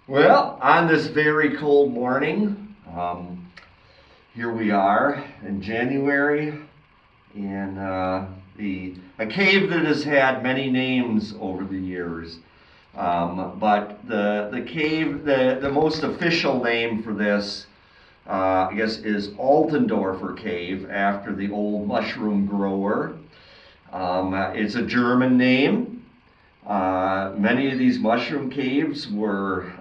Well, on this very cold morning, here we are in January in a cave that has had many names over the years. But the cave, the most official name for this, I guess, is Altendorfer Cave, after the old mushroom grower. It's a German name. Many of these mushroom caves were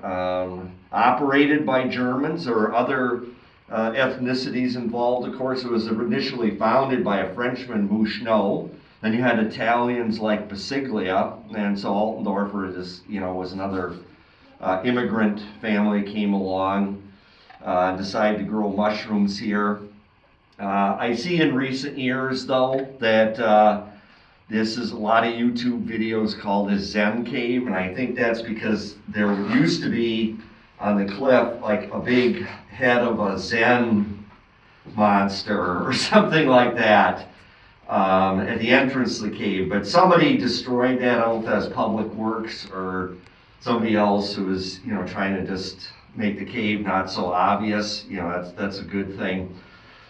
operated by Germans or other ethnicities involved. Of course, it was initially founded by a Frenchman, Mouchenot. Then you had Italians like Basiglia, and so Altendorfer was another immigrant family came along, decided to grow mushrooms here. I see in recent years, though, that this is a lot of YouTube videos called the Zen Cave, and I think that's because there used to be on the cliff like a big head of a Zen monster or something like that at the entrance of the cave. But somebody destroyed that. I don't know if that's Public Works or somebody else who was, trying to just make the cave not so obvious. That's a good thing.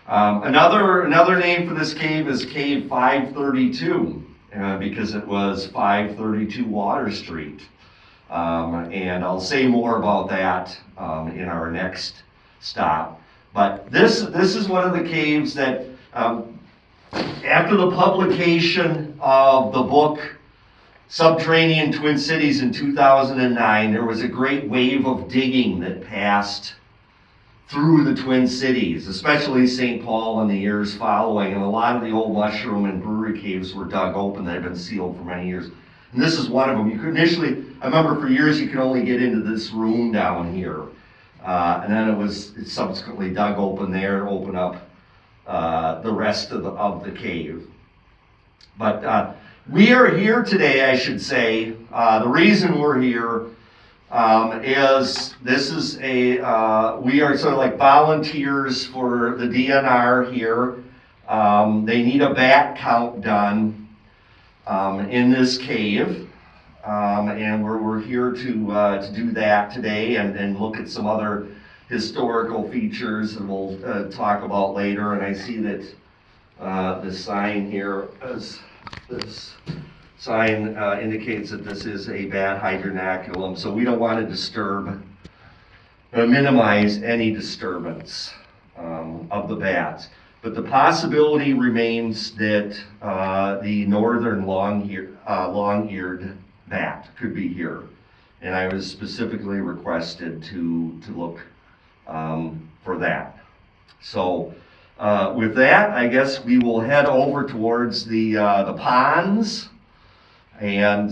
Another name for this cave is Cave 532, because it was 532 Water Street. And I'll say more about that in our next stop. But this is one of the caves that, after the publication of the book Subterranean Twin Cities in 2009, there was a great wave of digging that passed through the Twin Cities, especially St. Paul in the years following, and a lot of the old mushroom and brewery caves were dug open that had been sealed for many years. And this is one of them. You could initially, I remember for years you could only get into this room down here. And then it subsequently dug open there and opened up the rest of the cave. But we are here today, I should say. The reason we're here is we are sort of like volunteers for the DNR here. They need a bat count done in this cave, and we're here to do that today and look at some other historical features that we'll talk about later. And I see that the sign here is this. Sign indicates that this is a bat hibernaculum, so we don't want to minimize any disturbance of the bats. But the possibility remains that the northern long-eared bat could be here, and I was specifically requested to look for that. So with that, I guess we will head over towards the ponds. And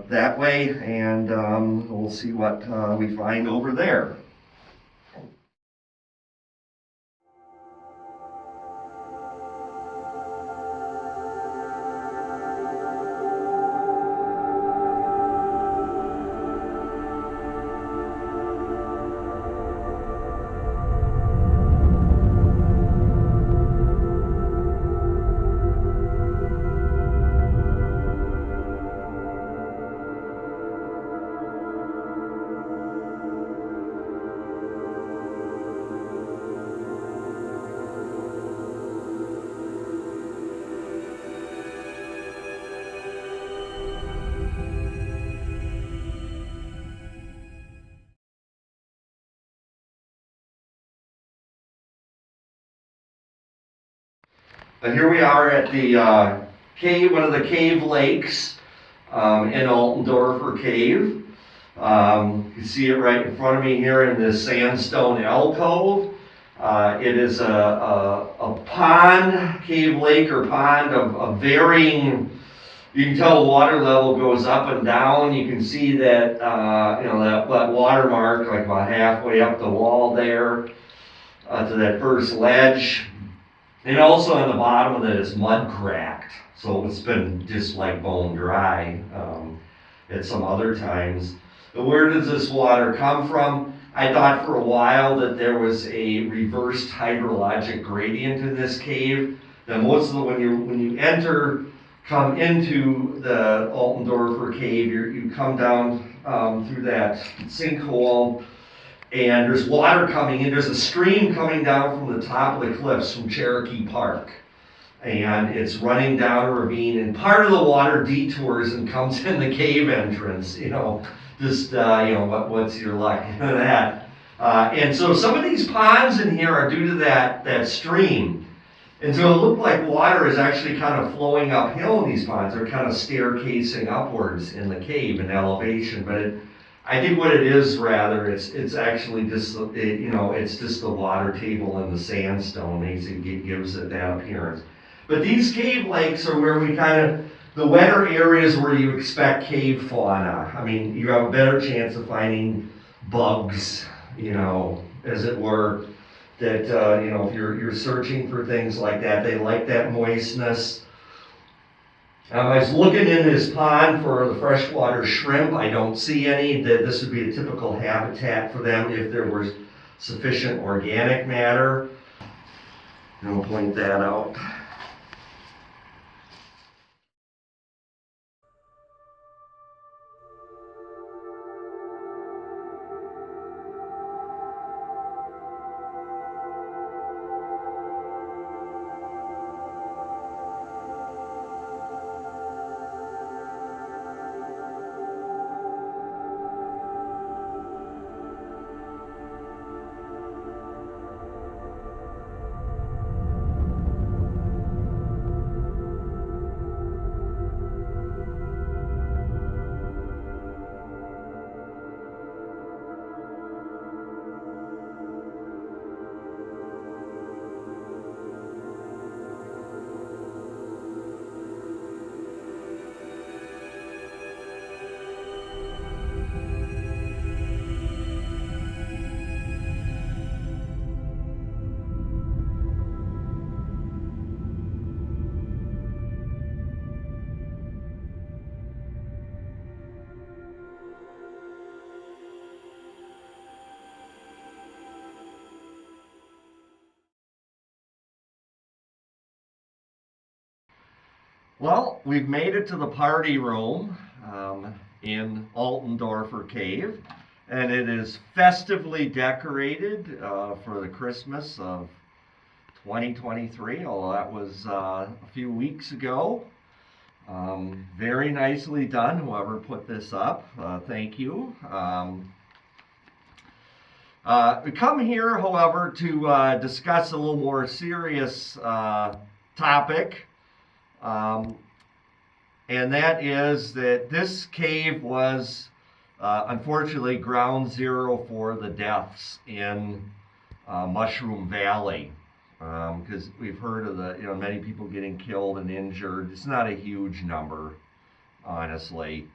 that way, and we'll see what we find over there. And here we are at the cave, one of the cave lakes in Altendorfer Cave. You can see it right in front of me here in this sandstone alcove. It is a pond, cave lake or pond of varying You can tell the water level goes up and down. You can see that, that watermark like about halfway up the wall there to that first ledge. And also on the bottom of it is mud cracked. So it's been just like bone dry at some other times. But where does this water come from? I thought for a while that there was a reversed hydrologic gradient in this cave. Now most of the, when you come into the Altendorfer Cave, you come down through that sinkhole, and there's water coming in. There's a stream coming down from the top of the cliffs from Cherokee Park. And it's running down a ravine, and part of the water detours and comes in the cave entrance, what's your luck in that. And so some of these ponds in here are due to that stream. And so it looked like water is actually kind of flowing uphill in these ponds. They're kind of staircasing upwards in the cave in elevation, but I think what it is rather, it's actually just, it's just the water table and the sandstone gives it that appearance. But these cave lakes are where the wetter areas where you expect cave fauna. I mean, you have a better chance of finding bugs, as it were, that, if you're searching for things like that, they like that moistness. I was looking in this pond for the freshwater shrimp. I don't see any. This would be a typical habitat for them if there was sufficient organic matter. I'll point that out. Well, we've made it to the party room in Altendorfer Cave, and it is festively decorated for the Christmas of 2023, although that was a few weeks ago. Very nicely done, whoever put this up. Thank you. We come here, however, to discuss a little more serious topic. And that is that this cave was unfortunately ground zero for the deaths in Mushroom Valley, because we've heard of many people getting killed and injured. It's not a huge number, honestly,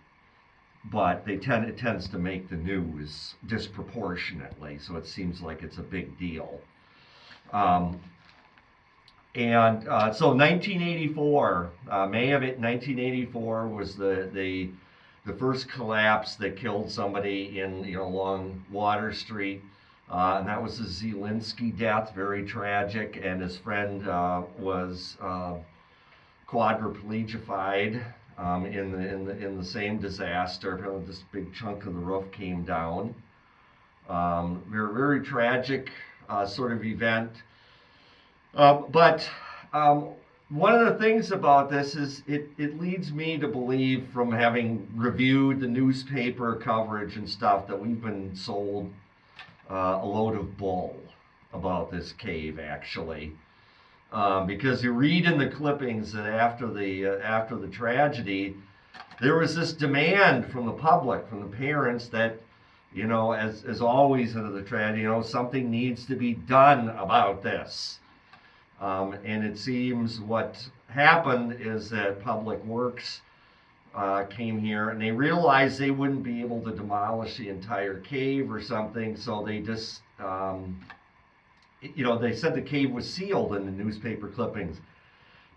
but it tends to make the news disproportionately, so it seems like it's a big deal. So 1984, May of 1984 was the first collapse that killed somebody along Water Street, and that was the Zielinski death, very tragic, and his friend was quadriplegified in the same disaster. Apparently, this big chunk of the roof came down. Very, very tragic sort of event. But one of the things about this is it leads me to believe, from having reviewed the newspaper coverage and stuff, that we've been sold a load of bull about this cave, actually. Because you read in the clippings that after the tragedy, there was this demand from the public, from the parents, that, as always under the tragedy, something needs to be done about this. And it seems what happened is that Public Works came here, and they realized they wouldn't be able to demolish the entire cave or something, so they just, they said the cave was sealed in the newspaper clippings.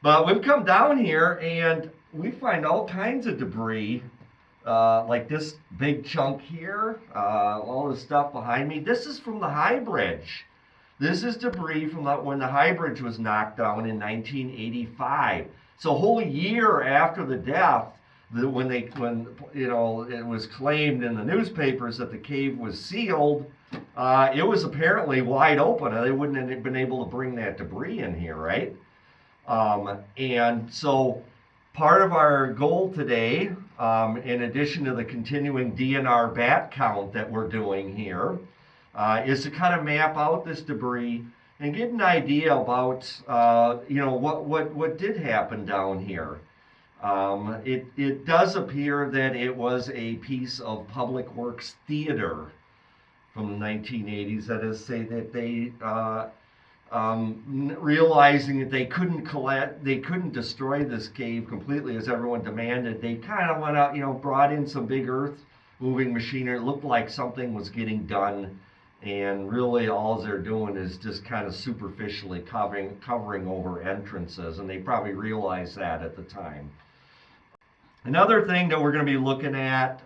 But we've come down here and we find all kinds of debris, like this big chunk here, all the stuff behind me. This is from the High Bridge. This is debris from when the High Bridge was knocked down in 1985. So a whole year after the death, when it was claimed in the newspapers that the cave was sealed, it was apparently wide open. They wouldn't have been able to bring that debris in here, right? And so part of our goal today, in addition to the continuing DNR bat count that we're doing here, is to kind of map out this debris and get an idea about, what did happen down here. It does appear that it was a piece of public works theater from the 1980s. That is, say that they, realizing that they couldn't destroy this cave completely as everyone demanded, they kind of went out, brought in some big earth moving machinery. It looked like something was getting done. And really all they're doing is just kind of superficially covering over entrances, and they probably realized that at the time. Another thing that we're going to be looking at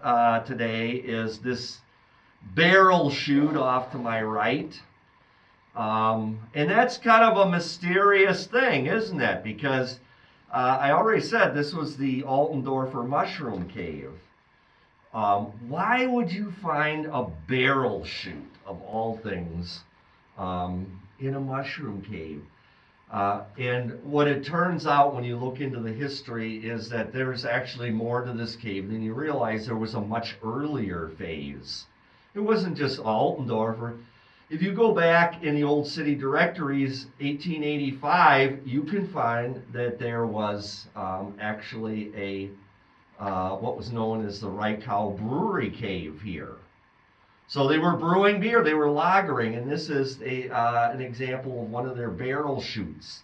today is this barrel chute off to my right. And that's kind of a mysterious thing, isn't it? Because I already said this was the Altendorfer mushroom cave. Why would you find a barrel chute, of all things, in a mushroom cave? And what it turns out when you look into the history is that there's actually more to this cave than you realize. There was a much earlier phase. It wasn't just Altendorfer. If you go back in the old city directories, 1885, you can find that there was actually a what was known as the Reichau Brewery Cave here. So they were brewing beer, they were lagering, and this is an example of one of their barrel chutes.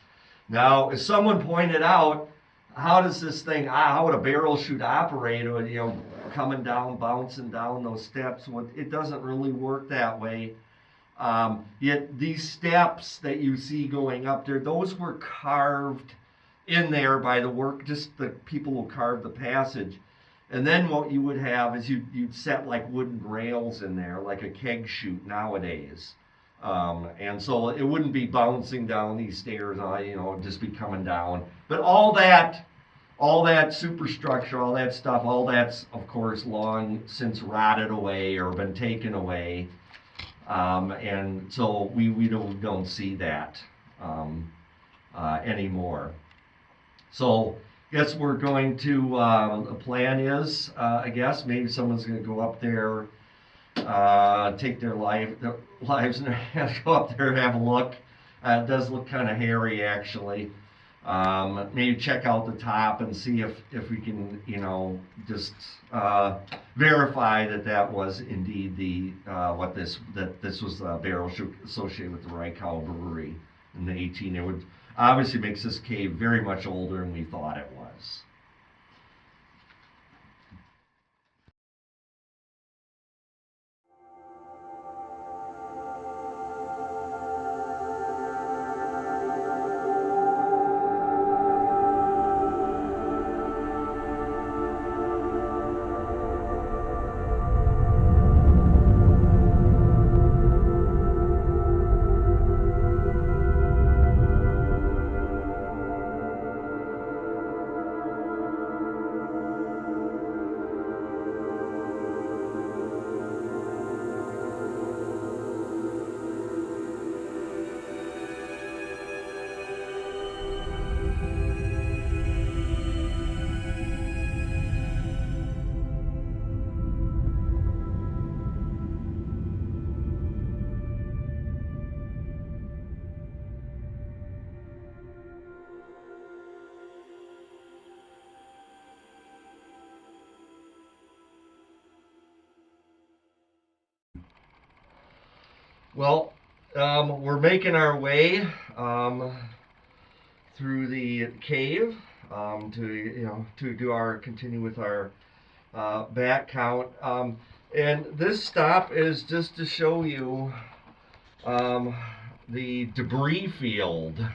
Now, as someone pointed out, how would a barrel chute operate? Coming down, bouncing down those steps. It doesn't really work that way. Yet these steps that you see going up there, those were carved in there by just the people who carved the passage. And then what you would have is you'd set like wooden rails in there, like a keg chute nowadays. And so it wouldn't be bouncing down these stairs, just be coming down. But all that superstructure, all that stuff, all that's of course long since rotted away or been taken away. And so we don't see that anymore. So I guess we're going to, the plan is, I guess, maybe someone's going to go up there, take their lives and go up there and have a look. It does look kind of hairy, actually. Maybe check out the top and see if we can, just verify that was indeed that this was the barrel chute associated with the Reichau Brewery in the 18. It would obviously makes this cave very much older than we thought it was. Well, we're making our way through the cave. to continue with our bat count. And this stop is just to show you um, the debris field,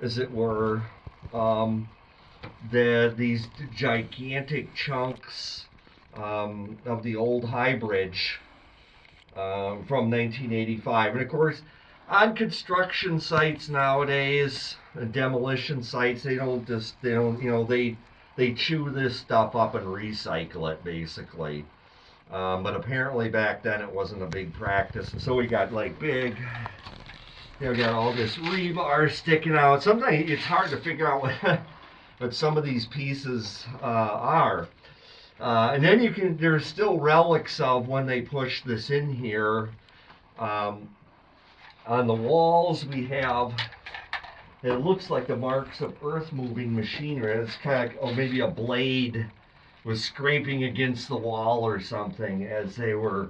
as it were. These gigantic chunks of the old High Bridge from 1985, and of course, on construction sites nowadays, demolition sites, they chew this stuff up and recycle it basically. But apparently back then it wasn't a big practice, and so we got like big. Got all this rebar sticking out. Sometimes it's hard to figure out what some of these pieces are. And then there's still relics of when they pushed this in here. On the walls we have, it looks like the marks of earth moving machinery. It's kind of like, maybe a blade was scraping against the wall or something as they were,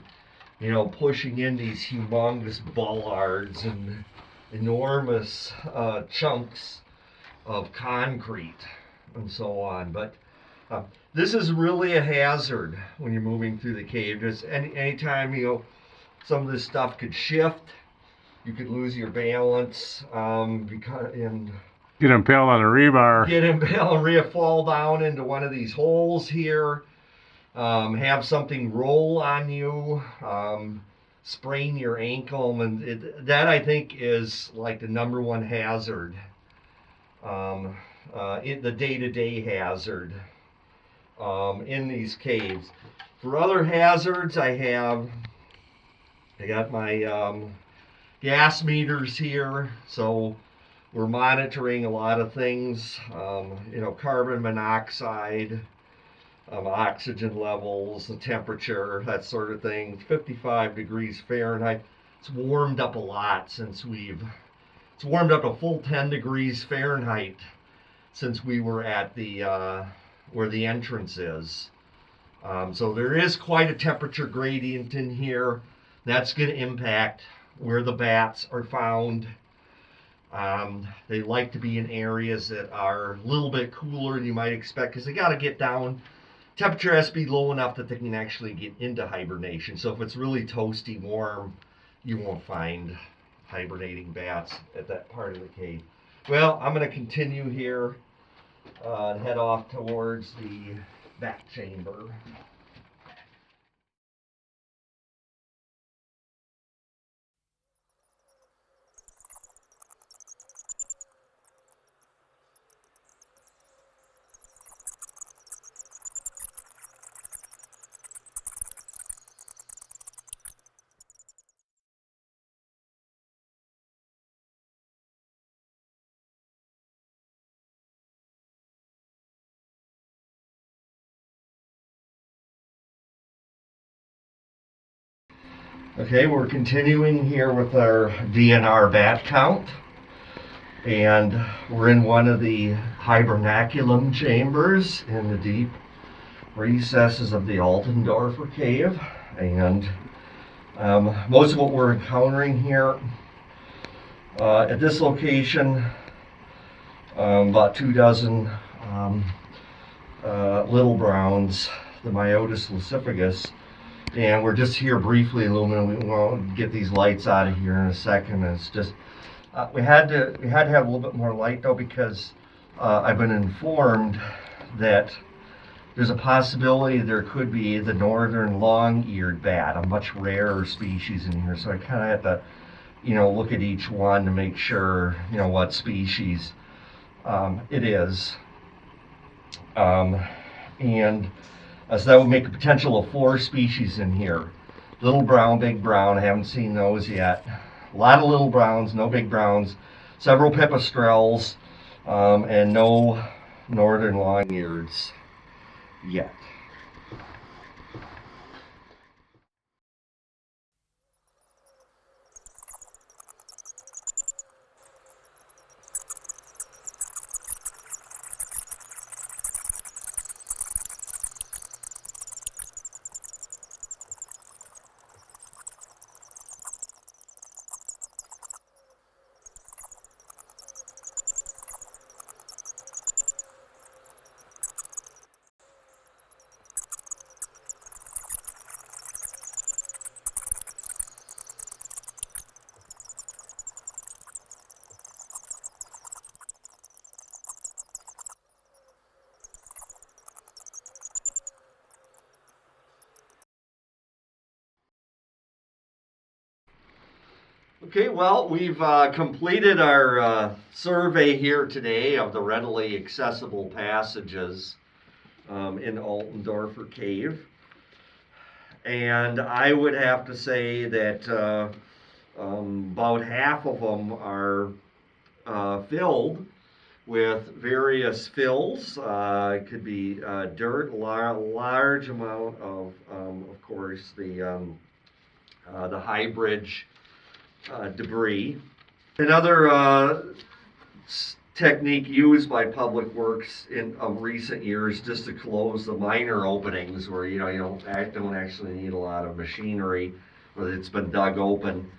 pushing in these humongous bollards and enormous chunks of concrete and so on. But this is really a hazard when you're moving through the cave. Just anytime some of this stuff could shift, you could lose your balance, get impaled on a rebar. Fall down into one of these holes here, have something roll on you, sprain your ankle, and that I think is like the number one hazard, the day-to-day hazard in these caves. For other hazards, I got my gas meters here, so we're monitoring a lot of things, carbon monoxide, oxygen levels, the temperature, that sort of thing. 55 degrees Fahrenheit. It's warmed up a lot it's warmed up a full 10 degrees Fahrenheit since we were at where the entrance is. So there is quite a temperature gradient in here. That's going to impact where the bats are found. They like to be in areas that are a little bit cooler than you might expect, because they got to get down. Temperature has to be low enough that they can actually get into hibernation. So if it's really toasty warm, you won't find hibernating bats at that part of the cave. Well, I'm going to continue here and head off towards the bat chamber. Okay, we're continuing here with our DNR bat count, and we're in one of the hibernaculum chambers in the deep recesses of the Altendorfer Cave, and most of what we're encountering here at this location, about 24 little browns, the Myotis lucifagos. And we're just here briefly illuminating. We won't get these lights out of here in a second. It's just we had to have a little bit more light though, because I've been informed that there's a possibility there could be the northern long-eared bat, a much rarer species in here. So I kind of had to, look at each one to make sure, what species it is. So that would make a potential of 4 species in here. Little brown, big brown, I haven't seen those yet. A lot of little browns, no big browns. Several pipistrelles, and no northern long-eareds yet. Okay, well, we've completed our survey here today of the readily accessible passages in Altendorfer Cave. And I would have to say that about half of them are filled with various fills. It could be dirt, large amount of course, the high bridge debris. Another technique used by Public Works in recent years, just to close the minor openings where you don't actually need a lot of machinery, where it's been dug open,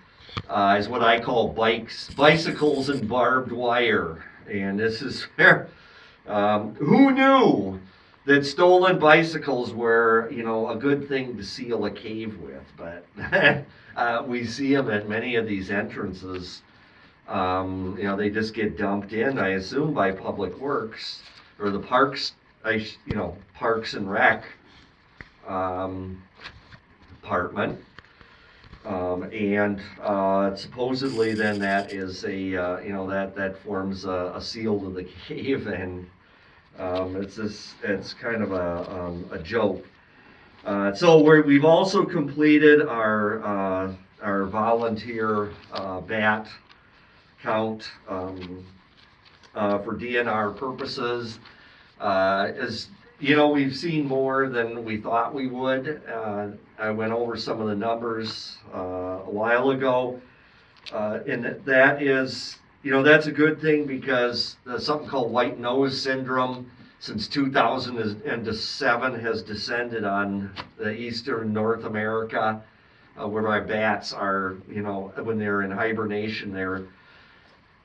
is what I call bicycles and barbed wire. And this is where who knew that stolen bicycles were a good thing to seal a cave with, but we see them at many of these entrances. They just get dumped in, I assume, by Public Works or the Parks, Parks and Rec department. And supposedly then that is that forms a seal to the cave, and it's kind of a joke. So we've also completed our volunteer bat count for DNR purposes. As we've seen more than we thought we would. I went over some of the numbers a while ago, and that is, that's a good thing, because something called white nose syndrome since 2007 has descended on the eastern North America, where our bats are, when they're in hibernation, their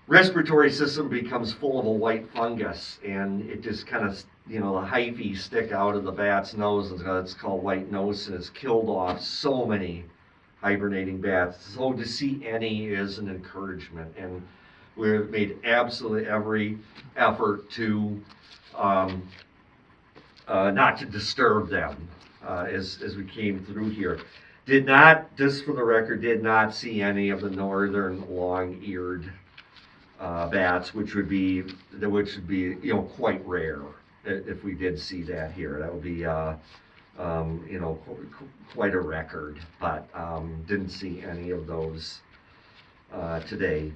respiratory system becomes full of a white fungus, and it just kind of, the hyphae stick out of the bat's nose, and it's called white nose, and it's killed off so many hibernating bats. So to see any is an encouragement, and we've made absolutely every effort to not to disturb them as we came through here. Did not, just for the record, did not see any of the northern long-eared bats, which would be quite rare if we did see that here. That would be quite a record, but didn't see any of those today.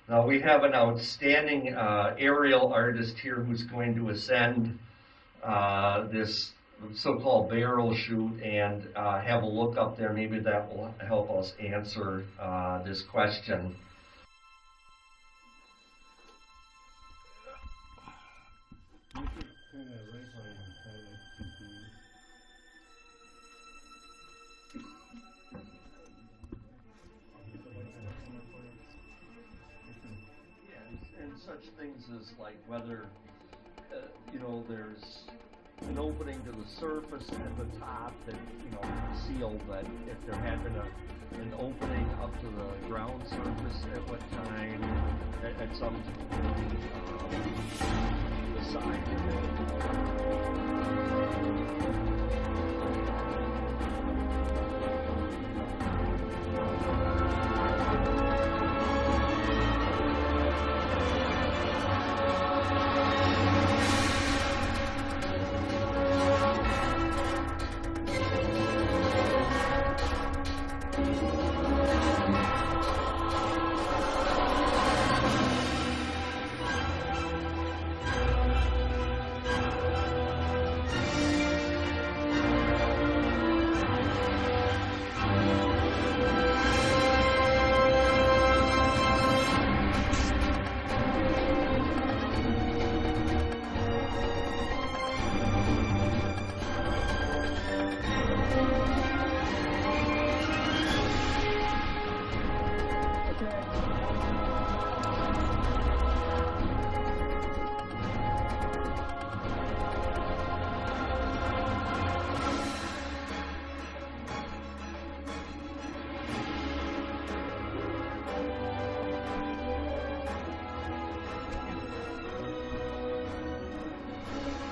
Now we have an outstanding aerial artist here who's going to ascend this so-called barrel chute and have a look up there. Maybe that will help us answer this question. And such things as like whether there's an opening to the surface at the top that sealed, but if there had been an opening up to the ground surface at what time, at some the side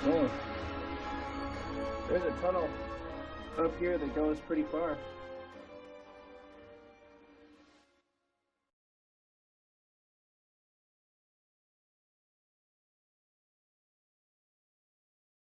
Oh, there's a tunnel. up here that goes pretty far.